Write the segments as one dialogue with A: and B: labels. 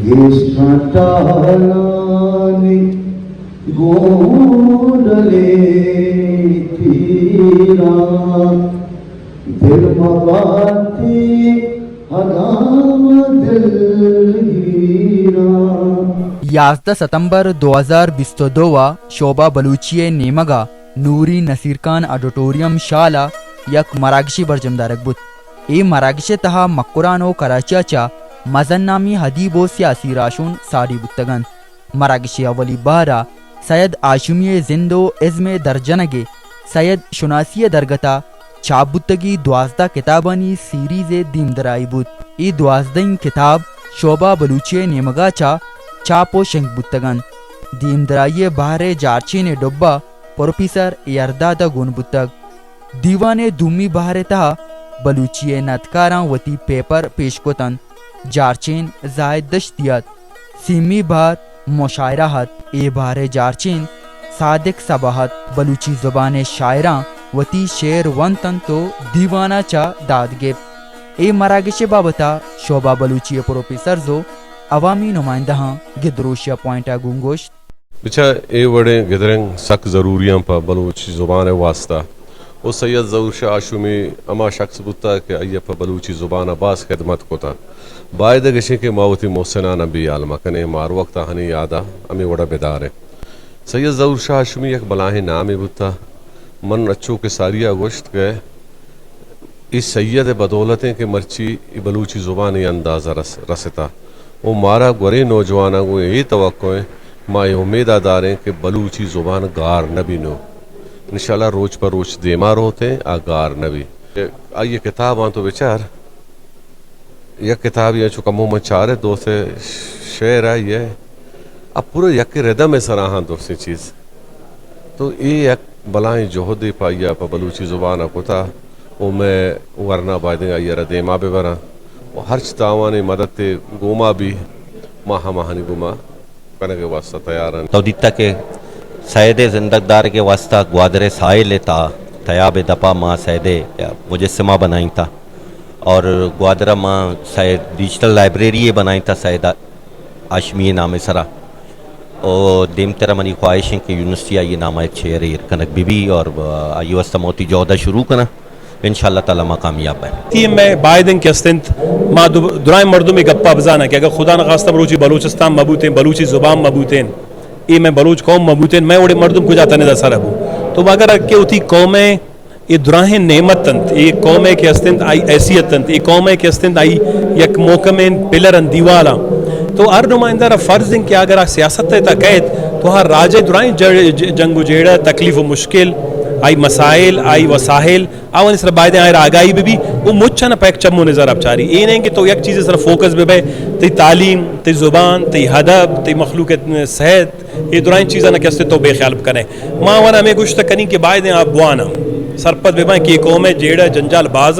A: జ్యేష్ఠాలని గోడలే తీరా ధర్మవాతి हगाम दिल हीरा
B: 11 सितंबर 2022 शोभा बलूचिये नेमगा नूरी नसीर खान ऑडिटोरियम शाला यक मरागशी बरजमदारक बुत ए मरागशे तहा मक्कुरानो कराचियाचा मजन्नामी हदीबो सियासी राशून सारी बुत्तगन मरागशी अवली बहरा सैयद आशुमिये जिंदो इज़्मे दर्जनगे सैयद शुनासिय दरगता चाबुत्तगी 12 किताबानी सीरीज़ दीमदराई बुत ई 12 किताब शोभा बलूचिये नेमगा चापो शंक बुत्तगन दीमदराई बहरे जारची ने डुब्बा प्रोफेसर यरदादा गुन बुत्तग दीवाने दूमी बहरे तहा बलूचिये नतकारा वती पेपर पेश कोतन जारचीन जायद दश्तियत सीमी बार मुशायराहत ए बहरे जारचीन सादिक सबाहत बलूची ज़ुबान शायरा वती शेर वन तन तो दीवाना चा दादगे ए मरागश बाबता शोभा बलूची प्रोफेसर जो अवामी नुमाइंदा गिदरोशिया पॉइंटा गुंगोश
C: बिचा ए वड़े गिदरंग सक ज़रूरियां पर बलूची ज़ुबान वास्ता वो सैयद ज़रूर शाह आशुमी अमा शख्स बुता के अय्या पर बलूची ज़ुबान अब्बास खिदमत कोता बायद गशे के मावती मोहसिना नबी आलमा कने मार वक्त हनी यादा अमी वड़ा बेदार है सैयद ज़रूर शाह आशुमी एक बलाहे नाम बुता मन अच्छो के सारिया गोश्त के इस सैयद बदौलतें के मर्ची बलूची ज़ुबान अंदाज़ा रसता वो मारा गुरे नौजवाना को यही तवक्को है माँ उम्मीद आदारें कि बलूची ज़ुबान गार नबी नो इंशाल्लाह रोज पर रोज देमार होते हैं आगार नबी आइए किताब आं तो विचार यह किताब ये चुका मुँह में चारे दो से शेर है ये अब पूरे यक रिदम में सराहा दोस्ती चीज़ तो ये एक बलाएं जोहदी पाइया पर बलूची ज़ुबान कोता वो मैं वरना बायदेंगा ये रदेमा बे बरा वो हर तावानी मदद ते गुमा भी महानी गुमा करने के वास्ता तैयार हैं
D: तो दिता के सैदे जिंदगदार के वास्ता ग्वादरे साहिल था तयाब दपा माँ सैदे मुजस्समा बनाई था और ग्वादरा माँ सैद डिजिटल लाइब्रेरी बनाई था सैद आशमी नाम सरा और देम तेरा मनी ख्वाहिशें कि यूनिवर्सिटी ये नाम एक शेर कनक बीबी और आई वस्ता मोती जौदा शुरू करना इंशाल्लाह ताला माँ कामयाब है
E: कि मैं बायदन के अस्तिंत माँ दुराए मर्दों में गप्पा बजाना कि अगर खुदा न खास्ता बलूची बलूचिस्तान मबूतें बलूची ज़ुबान मबूतें ये मैं बलूच कौम मबूतें मैं उड़े मर्दुम को जाता नहीं दसा रहूँ तो अगर के उती कौमें ये दुराहे नेमत तंत ये कौमें के अस्तिंत आई ऐसियत तंत ये कौमें के अस्तिंत आई यक मोकमें पिलर दीवाला तो हर नुमाइंदा फ़र्ज दिन कि अगर सियासत है कैद तो हर राजे दुराए जंगु जेड़ा तकलीफ मुश्किल आई मसाइल आई वसाहिल आवन इस बायदे आए आगाही भी वो मुच्छा ना पैक चम्मो नज़र अब चारी ये नहीं कि तो एक चीज़ सर फोकस बे बे ती तालीम ती ज़ुबान ती हदब ती मखलूक सेहत ये दुराई चीज़ा ना कैसे तो बेख्याल करें माँ वाना में गुश्त कनी के बायदे आप बुआना सरपत बेबाएं कि कौम है जेड़ा जंजाल बाज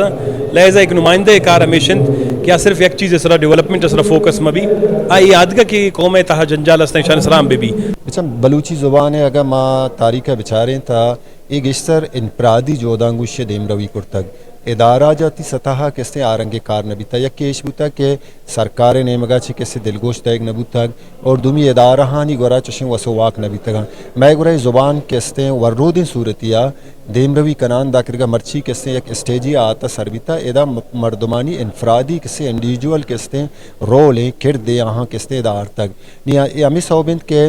E: लहजा एक नुमाइंदे कार हमेशन क्या सिर्फ एक चीज़ सरा डेवलपमेंट सरा फोकस में भी आई यादगा कि कौम है तहा जंजाल शान सलाम बेबी
F: अच्छा बलूची ज़ुबान है अगर माँ तारीख बिचारें था एक इश्तर इनफरादी जोदांगुश देम रवी कुर्तक इदारा जाती सतह कैसे आरंगे कार नबीता या केश बुता के सरकार नेमगा छे कैसे दिलगोश तैग नबूतक और दुमी इदारा हानी गोरा चशे वसोवाक नबीतगा मैं गोरा ज़ुबान कैसे वर्रोदिन सूरतिया देम रवी कनान दाकरगा मर्ची कैसे एक स्टेजिया आता सरबिता एदा मर्दमानी इनफरादी कैसे इंडिविजुअल कैसे रोल हैं किरदे यहाँ कैसे इदार तक निया अमी सौबिंद के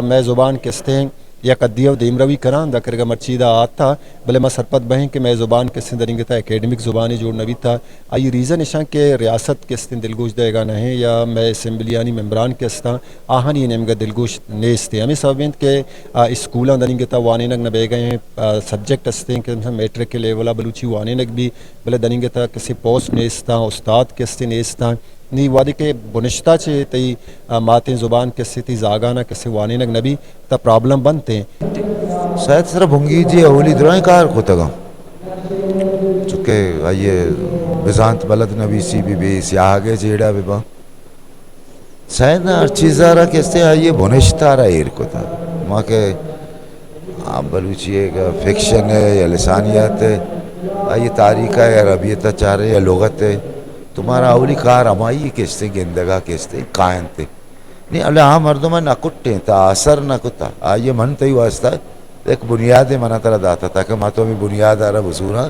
F: मैं ज़ुबान कैसे या कद्दिया देमरवी करान दा करगा मर्चीदा आता भले मैं सरपत बहें कि मैं ज़ुबान किस दरिंग था एकेडमिक ज़ुबानी जोड़ नबी था आई रीज़न इशा के रियासत किस दिलगोश देगा न है या मैं असम्बलियानी मेम्बरान किस था आहनी नेमगा दिलगोश नेस थे हमें सब के स्कूल दरिंग था वाने नग न बे गए हैं सब्जेक्ट हंसते हैं कि मेट्रिक के लेवला बलूची वाने नग भी भले दरिंग था किसी पोस्ट नेस था उस्ताद किस नेस था नी वादे के बुनिश्ता चे तई मातें ज़ुबान किस्से ती जागाना किस्से वाने नग नबी ता प्रॉब्लम बनते
G: शायद सर भुंगी जी अवली दुराई कार खोतगा चुके आइए बिजांत बलद नबी सी भी सियाह गे जेड़ा बिबा शायद ना हर चीज़ आ रहा कैसे आइए बुनिश्ता रहा एर को था माँ के आप बलूची का फिक्शन है या लिसानियत है आइए तारीख़ है या रबियत चार है या लुगत है تمہارا اولی کار ہمائی کستے گندگا کستے کائنتے نہیں اللہ ہاں مردمہ نہ کٹیں تا اثر نہ کتا آئیے من تی واسطہ ایک بنیاد منا ترہ داتا تاکہ ما تو ہمیں بنیاد آرہ بسونا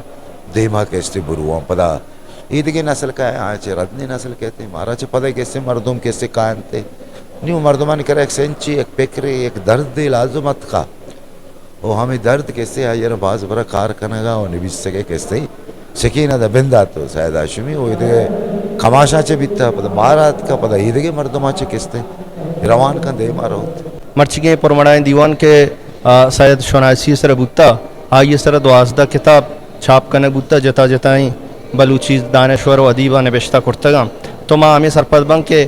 G: دیما کستے بروان پدا عید کے نسل کا ہے آئے چھے ردنی نسل کہتے ہیں مارا چھے پدہ کستے مردم کستے کائنتے نہیں مردمان کرے ایک سنچی ایک پکرے ایک درد دے لازمت کا وہ ہمیں درد کیسے آئیر باز برا کار کنگا اور نبیس سکے کیسے سکینہ دا بندہ تو سید آشمی وہ ادھے کماشا چے بیتا پدا مارات کا پدا ادھے مردمہ چے کیسے روان کن دے مارا ہوتا
H: مرچگیں پرمڑائیں دیوان کے سید شناسی سر بوتا آئیے سر 12 کتاب چھاپ کنے بوتا جتا جتائیں بلوچی دانشور و ادیبہ نبشتہ کرتگا تو ماں ہمیں سرپد بن کے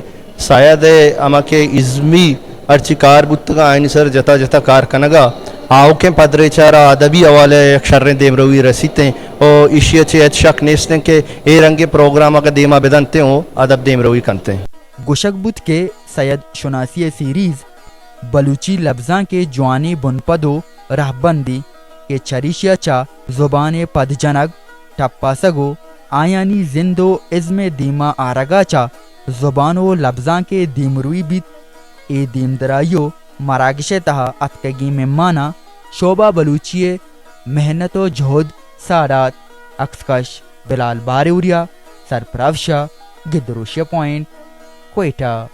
H: سید اما کے ازمی ارچی کار بوتگا آئینی سر جتا جتا کار کنگا آؤ کے پدرے چارہ ادبی حوالے ایک شرن دیم روی رسیتے اور اشیاء چے ایت شک نیستیں کہ اے رنگے پروگرام اگر دیما بدنتے ہوں ادب دیم روی کنتے ہیں
B: گشک بود کے سید شناسی سیریز بلوچی لفظاں کے جوانی بنپدو رہبندی کے چریشیا چا زبان پد جنگ ٹپا سگو آیانی زندو ازم دیما آرگا چا زبان و لفظاں کے دیمروی بیت اے دیم درائیو مراگش تہا اتکگی میں مانا شعبہ بلوچی محنت و جہد سادات اکسکش بلال باریوریا سرپرافشا گدروشیا پوائنٹ کوئٹہ.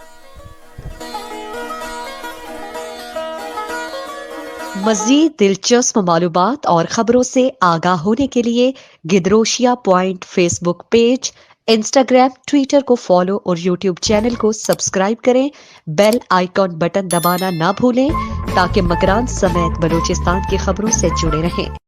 I: مزید دلچسپ معلومات اور خبروں سے آگاہ ہونے کے لیے Gedrosia point Facebook page, Instagram, Twitter کو فالو اور یوٹیوب چینل کو سبسکرائب کریں. بیل آئیکن بٹن دبانا نہ بھولیں تاکہ مکران سمیت بلوچستان کی خبروں سے جڑے رہیں.